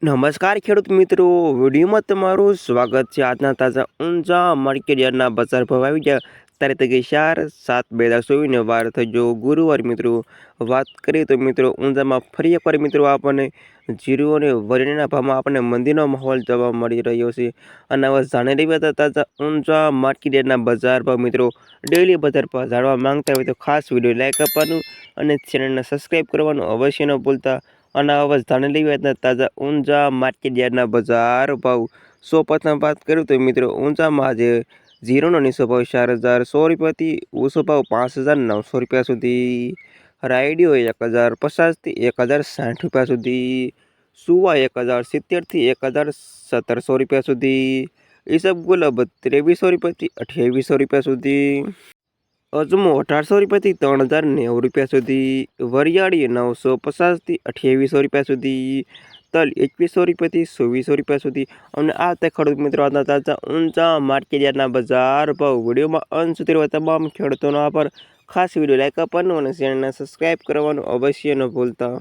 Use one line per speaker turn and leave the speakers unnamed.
નમસ્કાર ખેડૂત મિત્રો, વિડીયોમાં તમારું સ્વાગત છે। આજના તાજા ઊંઝા માર્કેટ યાર્ડના બજાર ભાવ આવી ગયા તારીખ 4/7/2024 વાર થયો ગુરુવાર। મિત્રો વાત કરીએ તો મિત્રો ઊંઝામાં ફરી એકવાર મિત્રો આપણને જીરું અને વરિયાળીના ભાવમાં આપણને મંદીનો માહોલ જોવા મળી રહ્યો છે। અને હવે જાણી રહ્યા હતા તાજા ઊંઝા માર્કેટ યાર્ડના બજાર ભાવ। મિત્રો ડેલી બજાર ભાવ જાણવા માંગતા હોય તો ખાસ વિડીયો લાઈક આપવાનું અને ચેનલને સબસ્ક્રાઈબ કરવાનું અવશ્ય ન ભૂલતા। અને હવે જાણી લેવા તાજા ઊંઝા માર્કેટ યાર્ડના બજાર ભાવ। સૌપ્રથમ વાત કરું તો મિત્રો ઊંઝામાં આજે જીરોનો નીચો ભાવ 4,100 રૂપિયાથી ઊંચો ભાવ 5,900 રૂપિયા સુધી। રાયડીઓ 1,050થી 1,060 રૂપિયા સુધી। સુવા 1,070થી 1,01700 રૂપિયા સુધી। ઈસબગુલ 2,300 રૂપિયાથી 2,800 રૂપિયા સુધી। અજમો 1,800 રૂપિયાથી 3,090 રૂપિયા સુધી। વરિયાળી 950થી 2,800 રૂપિયા સુધી। તલ 2,100 રૂપિયાથી 2,400 રૂપિયા સુધી। અને આ તે ખેડૂત મિત્રો આજના તાજા ઊંઝા માર્કેટ યાર્ડના બજાર ભાવ। વિડીયોમાં અંત સુધી રહેવા તમામ ખેડૂતોનો આભાર। ખાસ વિડીયો લાઈક આપવાનું અને ચેનલને સબસ્ક્રાઈબ કરવાનું અવશ્ય ન ભૂલતા।